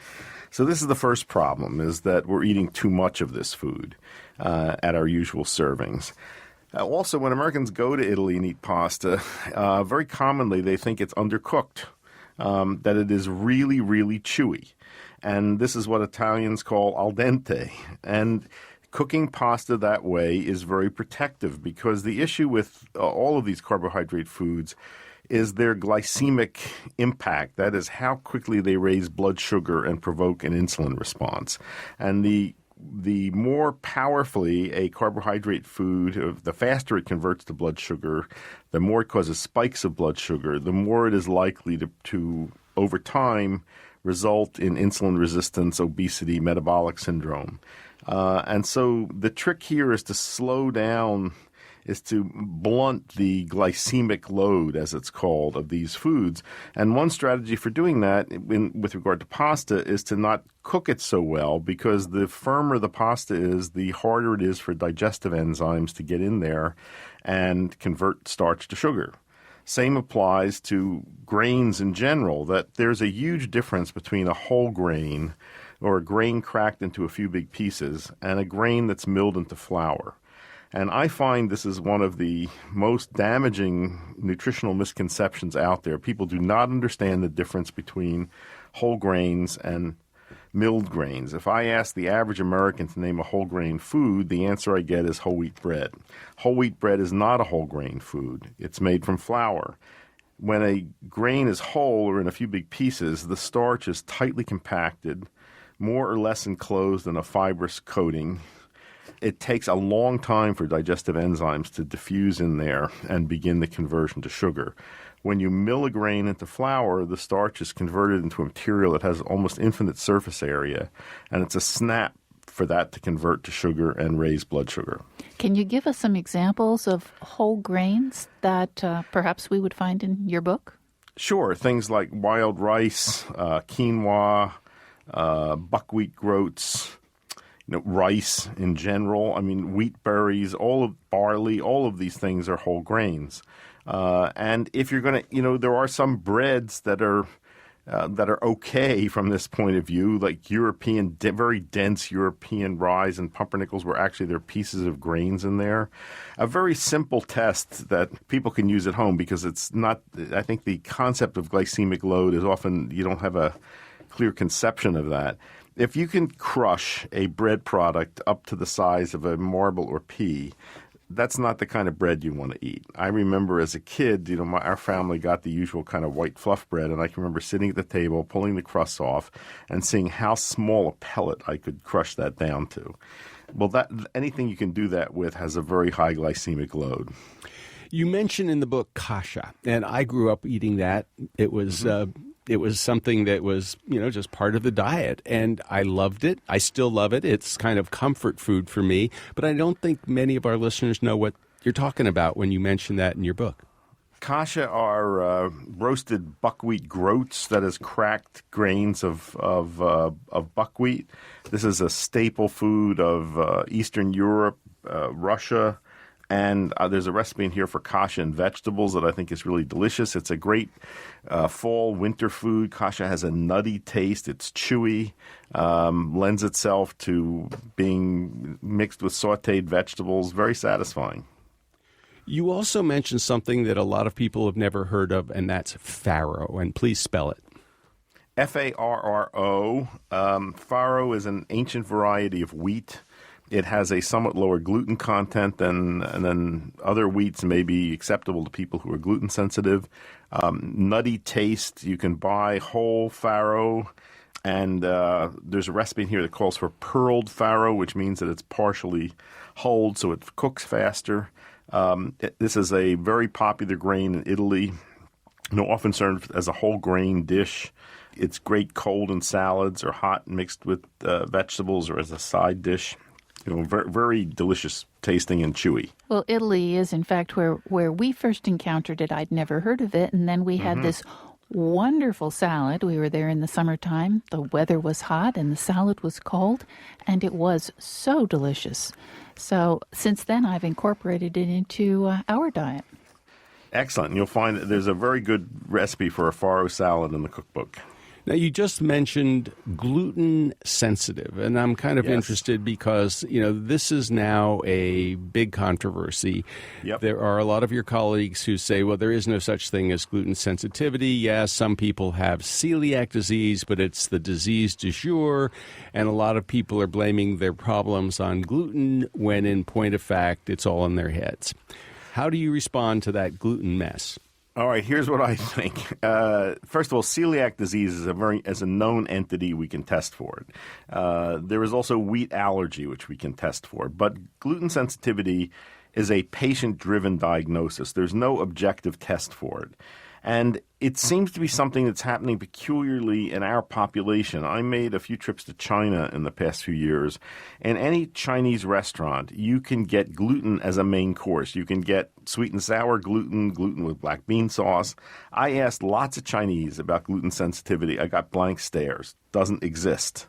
So this is the first problem, is that we're eating too much of this food at our usual servings. Also, when Americans go to Italy and eat pasta, very commonly they think it's undercooked. That it is really, really chewy. And this is what Italians call al dente. And cooking pasta that way is very protective, because the issue with all of these carbohydrate foods is their glycemic impact. That is how quickly they raise blood sugar and provoke an insulin response. And the more powerfully a carbohydrate food, the faster it converts to blood sugar, the more it causes spikes of blood sugar, the more it is likely to over time, result in insulin resistance, obesity, metabolic syndrome. And so the trick here is to slow down, is to blunt the glycemic load, as it's called, of these foods. And one strategy for doing that with regard to pasta is to not cook it so well, because the firmer the pasta is, the harder it is for digestive enzymes to get in there and convert starch to sugar. Same applies to grains in general, that there's a huge difference between a whole grain or a grain cracked into a few big pieces and a grain that's milled into flour. And I find this is one of the most damaging nutritional misconceptions out there. People do not understand the difference between whole grains and milled grains. If I ask the average American to name a whole grain food, the answer I get is whole wheat bread. Whole wheat bread is not a whole grain food. It's made from flour. When a grain is whole or in a few big pieces, the starch is tightly compacted, more or less enclosed in a fibrous coating. It takes a long time for digestive enzymes to diffuse in there and begin the conversion to sugar. When you mill a grain into flour, the starch is converted into a material that has almost infinite surface area, and it's a snap for that to convert to sugar and raise blood sugar. Can you give us some examples of whole grains that perhaps we would find in your book? Sure. Things like wild rice, quinoa, buckwheat groats, rice in general. I mean, wheat berries, all of barley, all of these things are whole grains. And if you're going to, there are some breads that are okay from this point of view, like very dense European rye and pumpernickels, where actually there are pieces of grains in there. A very simple test that people can use at home, because it's not, I think the concept of glycemic load is often, you don't have a clear conception of that. If you can crush a bread product up to the size of a marble or pea, that's not the kind of bread you want to eat. I remember as a kid, our family got the usual kind of white fluff bread, and I can remember sitting at the table, pulling the crusts off, and seeing how small a pellet I could crush that down to. Well, that anything you can do that with has a very high glycemic load. You mention in the book kasha, and I grew up eating that. It was it was something that was, just part of the diet, and I loved it. I still love it. It's kind of comfort food for me, but I don't think many of our listeners know what you're talking about when you mention that in your book. Kasha are roasted buckwheat groats, that is cracked grains of buckwheat. This is a staple food of Eastern Europe, Russia, and there's a recipe in here for kasha and vegetables that I think is really delicious. It's a great fall, winter food. Kasha has a nutty taste. It's chewy, lends itself to being mixed with sautéed vegetables. Very satisfying. You also mentioned something that a lot of people have never heard of, and that's farro. And please spell it. Farro. Farro is an ancient variety of wheat. It has a somewhat lower gluten content than other wheats may be acceptable to people who are gluten sensitive. Nutty taste. You can buy whole farro. And there's a recipe in here that calls for pearled farro, which means that it's partially hulled so it cooks faster. This is a very popular grain in Italy, often served as a whole grain dish. It's great cold in salads or hot mixed with vegetables or as a side dish. Very, very delicious tasting and chewy. Well, Italy is, in fact, where we first encountered it. I'd never heard of it. And then we had this wonderful salad. We were there in the summertime. The weather was hot and the salad was cold, and it was so delicious. So since then, I've incorporated it into our diet. Excellent. And you'll find that there's a very good recipe for a farro salad in the cookbook. Now, you just mentioned gluten sensitive, and I'm kind of interested because, this is now a big controversy. Yep. There are a lot of your colleagues who say, well, there is no such thing as gluten sensitivity. Yes, some people have celiac disease, but it's the disease du jour, and a lot of people are blaming their problems on gluten when, in point of fact, it's all in their heads. How do you respond to that gluten mess? All right, here's what I think. First of all, celiac disease is a known entity. We can test for it. There is also wheat allergy, which we can test for. But gluten sensitivity is a patient-driven diagnosis. There's no objective test for it. And it seems to be something that's happening peculiarly in our population. I made a few trips to China in the past few years. In any Chinese restaurant, you can get gluten as a main course. You can get sweet and sour gluten with black bean sauce. I asked lots of Chinese about gluten sensitivity. I got blank stares. Doesn't exist.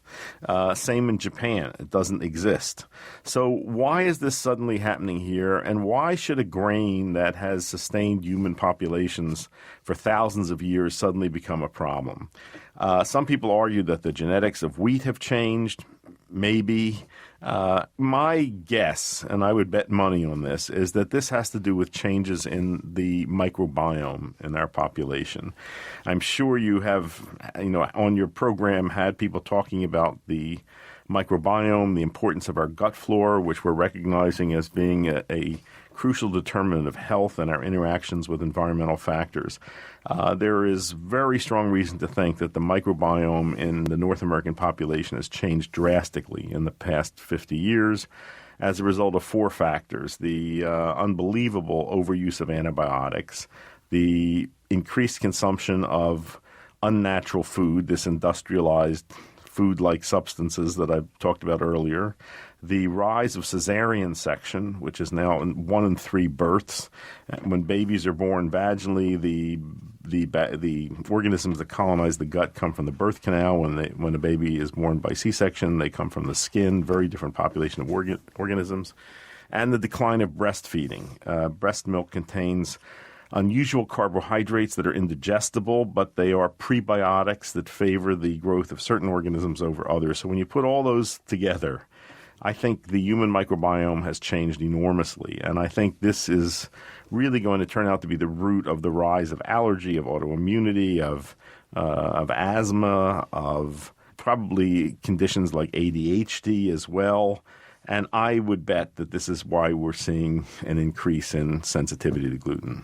Same in Japan. It doesn't exist. So why is this suddenly happening here? And why should a grain that has sustained human populations for thousands of years suddenly become a problem? Some people argue that the genetics of wheat have changed. Maybe. My guess, and I would bet money on this, is that this has to do with changes in the microbiome in our population. I'm sure you have, on your program had people talking about the microbiome, the importance of our gut flora, which we're recognizing as being a crucial determinant of health and our interactions with environmental factors. There is very strong reason to think that the microbiome in the North American population has changed drastically in the past 50 years as a result of four factors: the unbelievable overuse of antibiotics, the increased consumption of unnatural food, this industrialized food-like substances that I talked about earlier, the rise of cesarean section, which is now 1 in 3 births. When babies are born vaginally, the organisms that colonize the gut come from the birth canal. When a baby is born by C-section, they come from the skin. Very different population of organisms. And the decline of breastfeeding. Breast milk contains unusual carbohydrates that are indigestible, but they are prebiotics that favor the growth of certain organisms over others. So when you put all those together, I think the human microbiome has changed enormously, and I think this is really going to turn out to be the root of the rise of allergy, of autoimmunity, of asthma, of probably conditions like ADHD as well. And I would bet that this is why we're seeing an increase in sensitivity to gluten.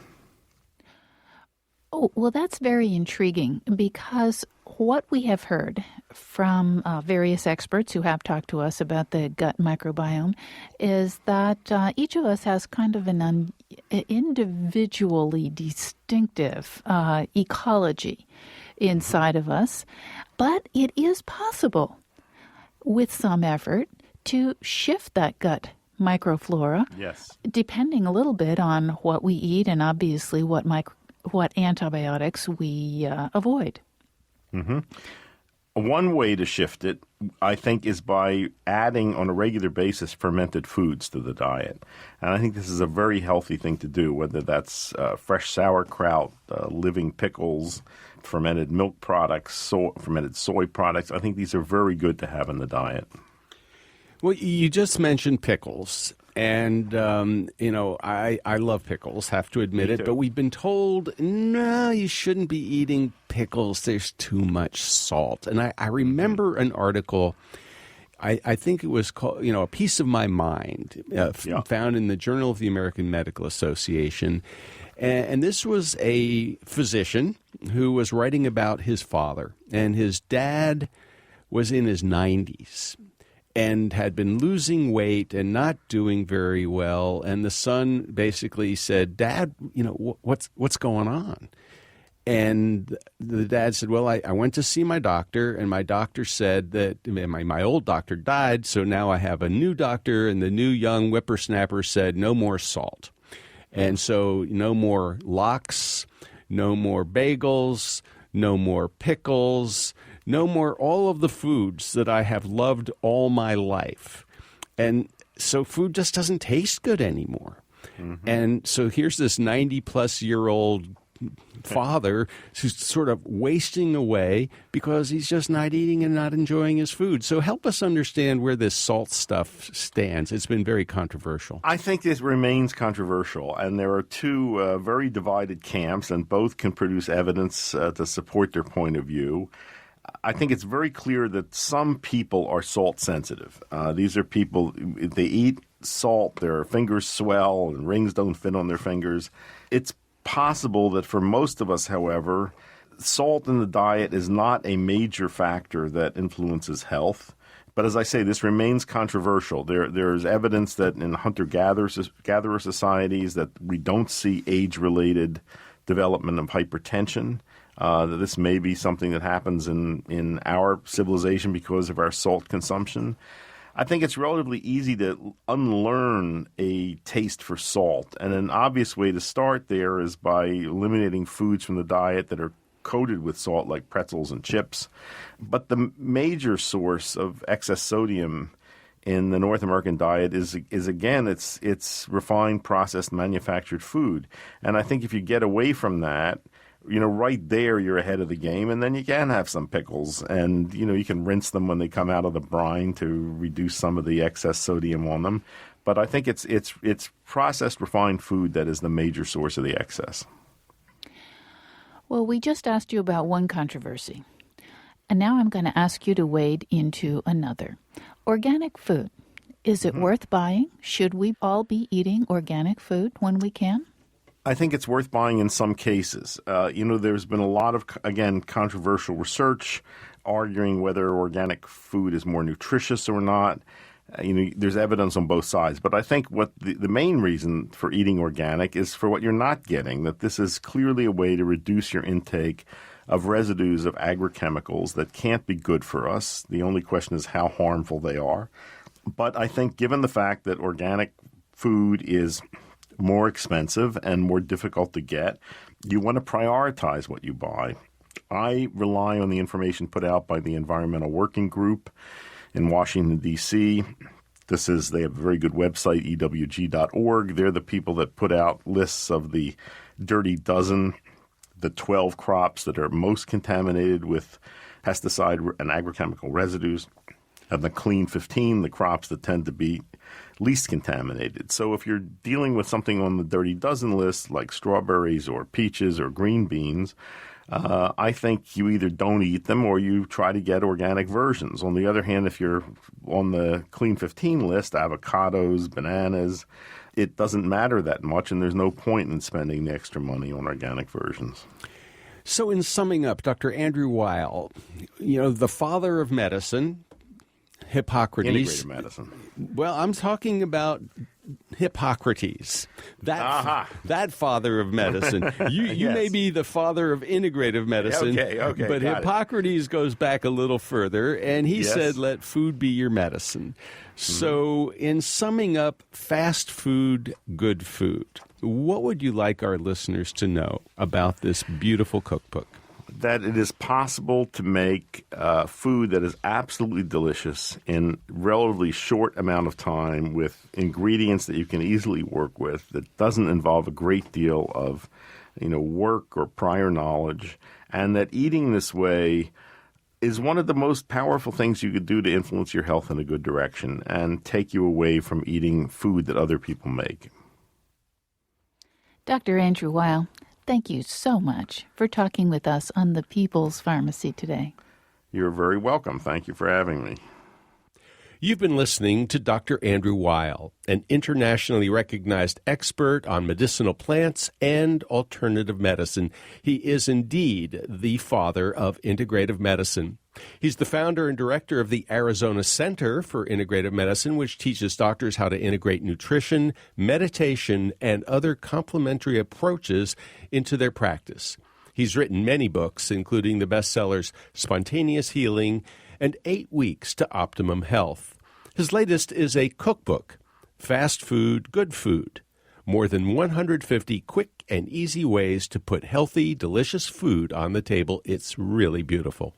Oh, well, that's very intriguing because what we have heard from various experts who have talked to us about the gut microbiome is that each of us has kind of an individually distinctive ecology inside of us, but it is possible with some effort to shift that gut microflora, Yes, depending a little bit on what we eat and obviously what antibiotics we avoid. One way to shift it, I think, is by adding on a regular basis fermented foods to the diet. And I think this is a very healthy thing to do, whether that's fresh sauerkraut, living pickles, fermented milk products, fermented soy products. I think these are very good to have in the diet. Well, you just mentioned pickles. And, I love pickles, have to admit it. But we've been told, no, you shouldn't be eating pickles. There's too much salt. And I remember an article, I think it was called, A Piece of My Mind, found in the Journal of the American Medical Association. And this was a physician who was writing about his father. And his dad was in his 90s. And had been losing weight and not doing very well. And the son basically said, Dad, what's going on? And the dad said, well, I went to see my doctor, and my doctor said that my old doctor died, so now I have a new doctor, and the new young whippersnapper said no more salt. And so no more lox, no more bagels, no more pickles, no more all of the foods that I have loved all my life. And so food just doesn't taste good anymore. And so here's this 90-plus-year-old father who's sort of wasting away because he's just not eating and not enjoying his food. So help us understand where this salt stuff stands. It's been very controversial. I think this remains controversial, and there are two very divided camps, and both can produce evidence to support their point of view. I think it's very clear that some people are salt sensitive. These are people, if they eat salt, their fingers swell and rings don't fit on their fingers. It's possible that for most of us, however, salt in the diet is not a major factor that influences health. But as I say, this remains controversial. There's evidence that in hunter-gatherer societies that we don't see age-related development of hypertension. That this may be something that happens in our civilization because of our salt consumption. I think it's relatively easy to unlearn a taste for salt. And an obvious way to start there is by eliminating foods from the diet that are coated with salt, like pretzels and chips. But the major source of excess sodium in the North American diet is again, it's refined, processed, manufactured food. And I think if you get away from that, right there you're ahead of the game, and then you can have some pickles, and you can rinse them when they come out of the brine to reduce some of the excess sodium on them. But I think it's processed, refined food that is the major source of the excess. Well, we just asked you about one controversy, and now I'm going to ask you to wade into another. Organic food. Is it worth buying? Should we all be eating organic food when we can? I think it's worth buying in some cases. There's been a lot of, again, controversial research arguing whether organic food is more nutritious or not. There's evidence on both sides. But I think what the main reason for eating organic is for what you're not getting, that this is clearly a way to reduce your intake of residues of agrochemicals that can't be good for us. The only question is how harmful they are. But I think given the fact that organic food is more expensive and more difficult to get, you want to prioritize what you buy. I rely on the information put out by the Environmental Working Group in Washington, D.C. They have a very good website, ewg.org. They're the people that put out lists of the dirty dozen, the 12 crops that are most contaminated with pesticide and agrochemical residues, and the clean 15, the crops that tend to be least contaminated. So if you're dealing with something on the dirty dozen list, like strawberries or peaches or green beans, I think you either don't eat them or you try to get organic versions. On the other hand, if you're on the clean 15 list, avocados, bananas, it doesn't matter that much, and there's no point in spending the extra money on organic versions. So in summing up, Dr. Andrew Weil, the father of medicine, Hippocrates. Integrative medicine. Well, I'm talking about Hippocrates, that father of medicine. You Yes. may be the father of integrative medicine, Okay, but got Hippocrates goes back a little further, and he Yes. said, let food be your medicine. So in summing up, fast food, good food, what would you like our listeners to know about this beautiful cookbook? That it is possible to make food that is absolutely delicious in relatively short amount of time with ingredients that you can easily work with, that doesn't involve a great deal of work or prior knowledge, and that eating this way is one of the most powerful things you could do to influence your health in a good direction and take you away from eating food that other people make. Dr. Andrew Weil, thank you so much for talking with us on the People's Pharmacy today. You're very welcome. Thank you for having me. You've been listening to Dr. Andrew Weil, an internationally recognized expert on medicinal plants and alternative medicine. He is indeed the father of integrative medicine. He's the founder and director of the Arizona Center for Integrative Medicine, which teaches doctors how to integrate nutrition, meditation, and other complementary approaches into their practice. He's written many books, including the bestsellers Spontaneous Healing and 8 Weeks to Optimum Health. His latest is a cookbook, Fast Food, Good Food. More than 150 quick and easy ways to put healthy, delicious food on the table. It's really beautiful.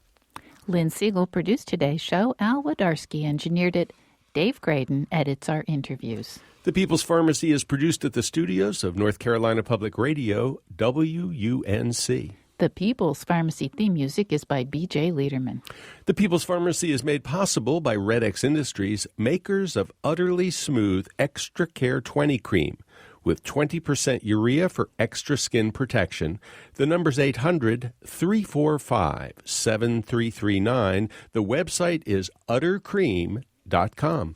Lynn Siegel produced today's show. Al Wodarski engineered it. Dave Graydon edits our interviews. The People's Pharmacy is produced at the studios of North Carolina Public Radio, WUNC. The People's Pharmacy theme music is by B.J. Liederman. The People's Pharmacy is made possible by Red X Industries, makers of Utterly Smooth Extra Care 20 Cream, with 20% urea for extra skin protection. The number's 800-345-7339. The website is uttercream.com.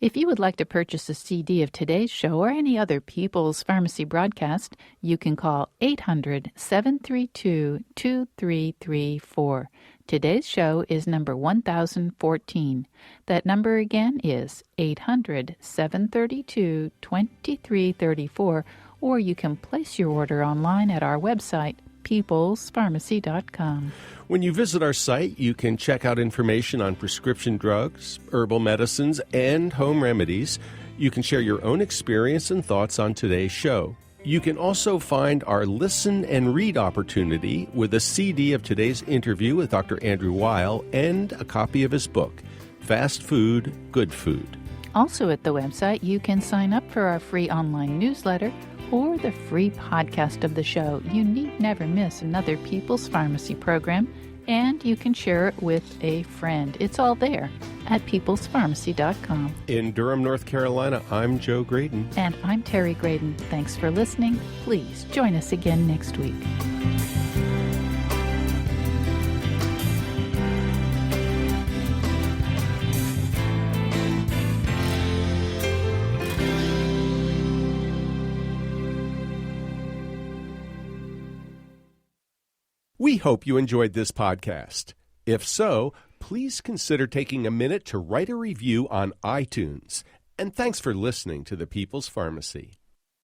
If you would like to purchase a CD of today's show or any other People's Pharmacy broadcast, you can call 800-732-2334. Today's show is number 1014. That number again is 800-732-2334, or you can place your order online at our website, peoplespharmacy.com. When you visit our site, you can check out information on prescription drugs, herbal medicines, and home remedies. You can share your own experience and thoughts on today's show. You can also find our listen and read opportunity with a CD of today's interview with Dr. Andrew Weil and a copy of his book, Fast Food, Good Food. Also at the website, you can sign up for our free online newsletter or the free podcast of the show. You need never miss another People's Pharmacy program, and you can share it with a friend. It's all there at peoplespharmacy.com. In Durham, North Carolina, I'm Joe Graydon. And I'm Terry Graydon. Thanks for listening. Please join us again next week. We hope you enjoyed this podcast. If so, please consider taking a minute to write a review on iTunes. And thanks for listening to The People's Pharmacy.